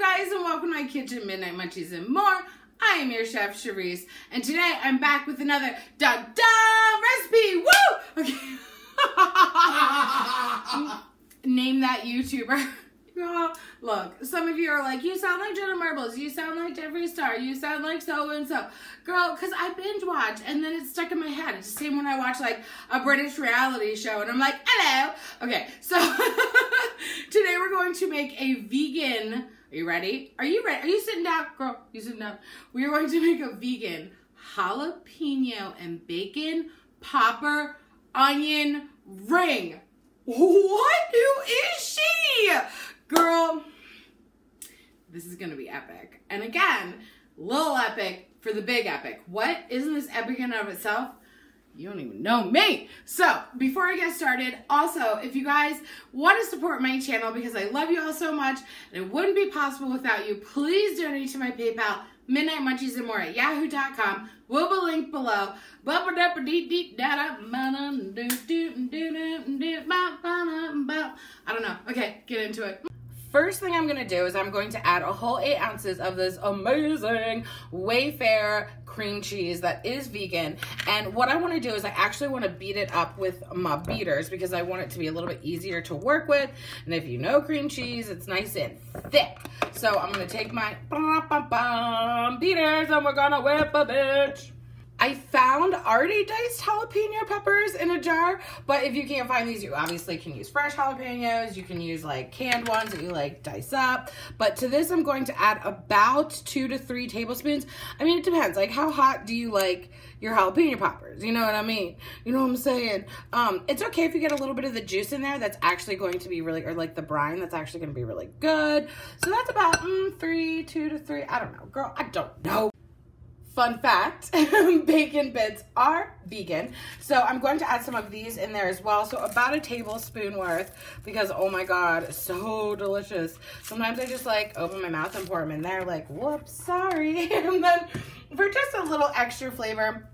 guys, and welcome to my kitchen, Midnight Munchies and more. I am your chef, Charisse, and today I'm back with another recipe. Woo! Okay. Name that YouTuber. Look, some of you are like, you sound like Jenna Marbles, you sound like Jeffree Star, you sound like so-and-so. Girl, because I binge watch, and then it's stuck in my head. It's the same when I watch, like, a British reality show, and I'm like, hello. Okay, so today we're going to make a vegan, are you ready? Are you ready? Are you sitting down? Girl, you sitting down? We are going to make a vegan jalapeno and bacon popper onion ring. What? Who is she? Girl, this is going to be epic. And again, little epic for the big epic. What? Isn't this epic in and of itself? You don't even know me. So, before I get started, also, if you guys want to support my channel because I love you all so much and it wouldn't be possible without you, please donate to my PayPal, Midnight Munchies and more at yahoo.com. Will be linked below. I don't know. Okay, get into it. First thing I'm going to do is I'm going to add a whole 8 ounces of this amazing WayFare cream cheese that is vegan. And what I want to do is I actually want to beat it up with my beaters because I want it to be a little bit easier to work with. And if you know cream cheese, it's nice and thick. So I'm going to take my beaters and we're going to whip a bitch. I found already diced jalapeno peppers in a jar, but if you can't find these, you obviously can use fresh jalapenos. You can use like canned ones that you like dice up. But to this, I'm going to add about 2 to 3 tablespoons. I mean, it depends. Like, how hot do you like your jalapeno poppers? You know what I mean? You know what I'm saying? It's okay if you get a little bit of the juice in there. That's actually going to be really, or like the brine, that's actually going to be really good. So that's about 2 to 3. I don't know, girl. I don't know. Fun fact, bacon bits are vegan. So I'm going to add some of these in there as well. So about a tablespoon worth because, oh my God, so delicious. Sometimes I just like open my mouth and pour them in there like, whoops, sorry. And then for just a little extra flavor,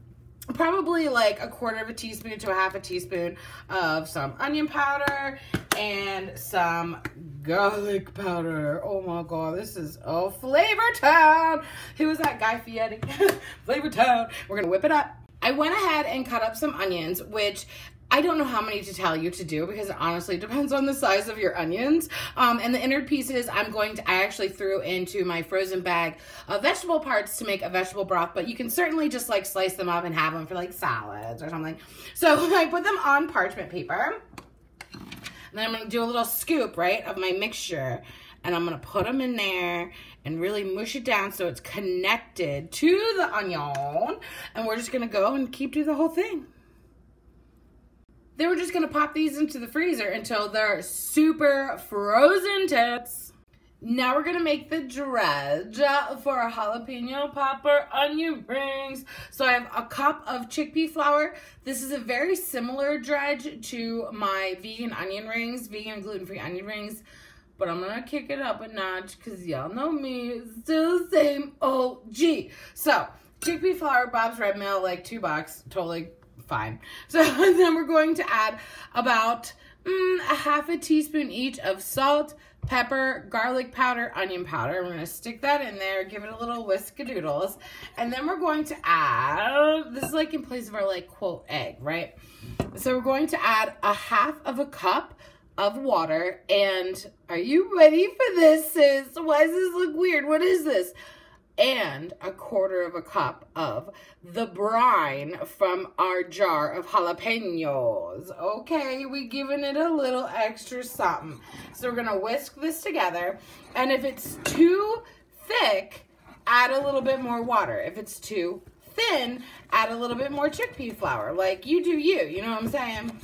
probably like 1/4 teaspoon to 1/2 teaspoon of some onion powder and some garlic powder. Oh my God, this is Flavor Town. Who was that? Guy Fieri? Flavor Town. We're gonna whip it up. I went ahead and cut up some onions, which I don't know how many to tell you to do because it honestly depends on the size of your onions. And the inner pieces I actually threw into my frozen bag of vegetable parts to make a vegetable broth, but you can certainly just like slice them up and have them for like salads or something. So I put them on parchment paper. And then I'm going to do a little scoop, right, of my mixture. And I'm going to put them in there and really mush it down so it's connected to the onion. And we're just going to go and keep doing the whole thing. Then we're just going to pop these into the freezer until they're super frozen tits. Now we're going to make the dredge for our jalapeno popper onion rings. So I have a cup of chickpea flour. This is a very similar dredge to my vegan onion rings, vegan gluten-free onion rings. But I'm going to kick it up a notch because y'all know me, it's still the same OG. So chickpea flour, Bob's Red Mill, like $2, totally fine. So then we're going to add about 1/2 teaspoon each of salt, pepper, garlic powder, onion powder. We're going to stick that in there, give it a little whisk-a-doodles. And then we're going to add, this is like in place of our like quote egg, right? So we're going to add 1/2 cup of water. And are you ready for this, sis? Why does this look weird? What is this? And 1/4 cup of the brine from our jar of jalapenos. Okay, we're giving it a little extra something. So we're gonna whisk this together. And if it's too thick, add a little bit more water. If it's too thin, add a little bit more chickpea flour. Like you do you know what I'm saying?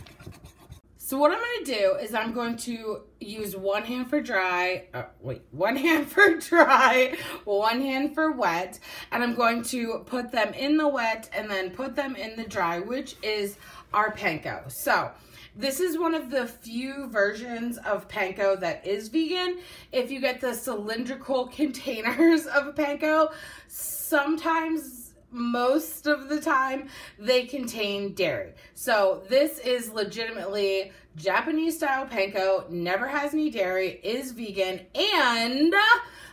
So what I'm going to do is I'm going to use one hand for dry, one hand for dry, one hand for wet, and I'm going to put them in the wet and then put them in the dry, which is our panko. So this is one of the few versions of panko that is vegan. If you get the cylindrical containers of panko, sometimes, most of the time, they contain dairy. So this is legitimately Japanese style panko, never has any dairy, is vegan, and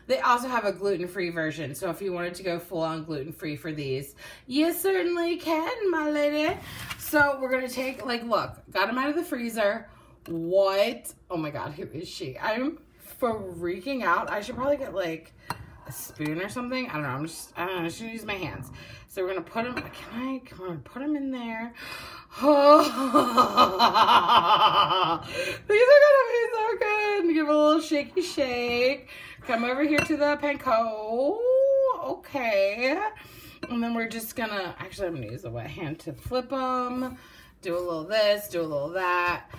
They also have a gluten-free version. So if you wanted to go full-on gluten-free for these, you certainly can, my lady. So we're going to take, like, look, got them out of the freezer. What? Oh my God, who is she? I'm freaking out. I should probably get, like, a spoon or something. I don't know. I don't know. I should use my hands. So we're going to put them, come on, put them in there. Oh, these are going to be so good. Give it a little shaky shake. Come over here to the panko. Okay. And then we're just going to, actually, I'm going to use the wet hand to flip them. Do a little this, do a little that.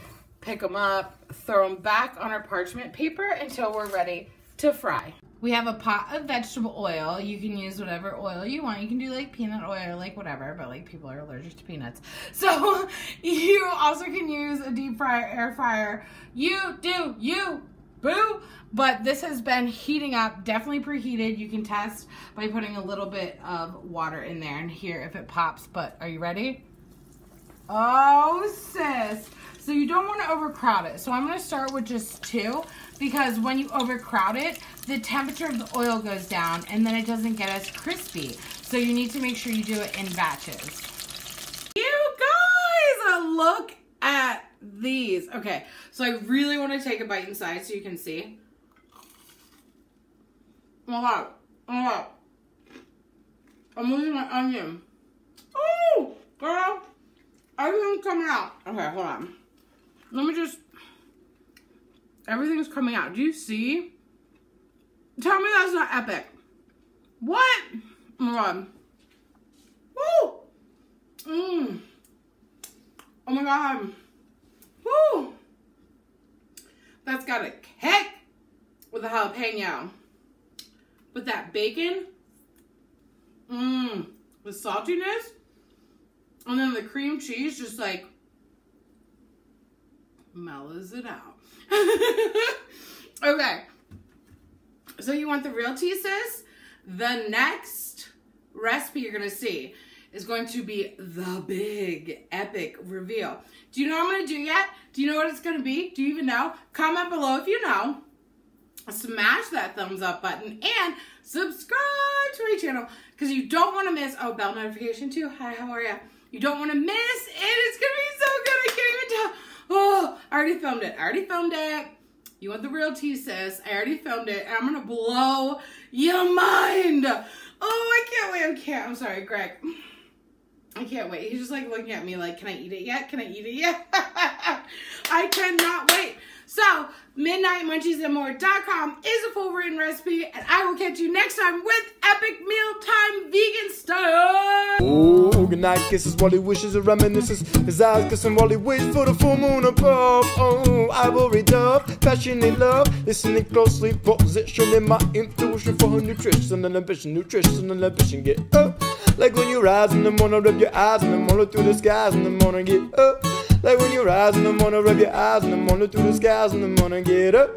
Pick them up, throw them back on our parchment paper until we're ready to fry. We have a pot of vegetable oil. You can use whatever oil you want. You can do like peanut oil, like whatever, but like people are allergic to peanuts. So you also can use a deep fryer, air fryer. You do, you, boo. But this has been heating up, definitely preheated. You can test by putting a little bit of water in there and hear if it pops. But are you ready? Oh, sis. So you don't want to overcrowd it. So I'm going to start with just 2 because when you overcrowd it, the temperature of the oil goes down and then it doesn't get as crispy. So you need to make sure you do it in batches. You guys, look at these. Okay, so I really want to take a bite inside so you can see. Oh my God. Oh my God. I'm losing my onion. Oh, girl. Everything's coming out. Okay, hold on. Let me just, everything's coming out. Do you see? Tell me that's not epic. What? Oh my God. Woo! Mmm. Oh my God. Woo! That's got a kick with a jalapeno. With that bacon. Mmm. The saltiness. And then the cream cheese just like mellows it out. Okay. So you want the real tea, sis? The next recipe you're going to see is going to be the big epic reveal. Do you know what I'm going to do yet? Do you know what it's going to be? Do you even know? Comment below if you know. Smash that thumbs up button and subscribe to my channel because you don't want to miss, oh, bell notification too. Hi, how are you? You don't want to miss it. It's going to be so good. I can't even tell. Oh, I already filmed it. I already filmed it. You want the real tea, sis. I already filmed it. And I'm going to blow your mind. Oh, I can't wait. I can't. I'm sorry, Greg. I can't wait. He's just like looking at me like, can I eat it yet? Can I eat it yet? I cannot wait. So, midnightmunchiesandmore.com is a full written recipe, and I will catch you next time with epic mealtime vegan style. Oh, good night kisses while he wishes and reminisces. His eyes kissing while he waits for the full moon above. Oh, I will read up, passionate love, listening closely, positioning my intuition for her nutrition and ambition, get up. Like when you rise in the morning, rub your eyes in the morning through the skies in the morning, get up. Like when you rise in the morning, rub your eyes in the morning through the skies in the morning, get up.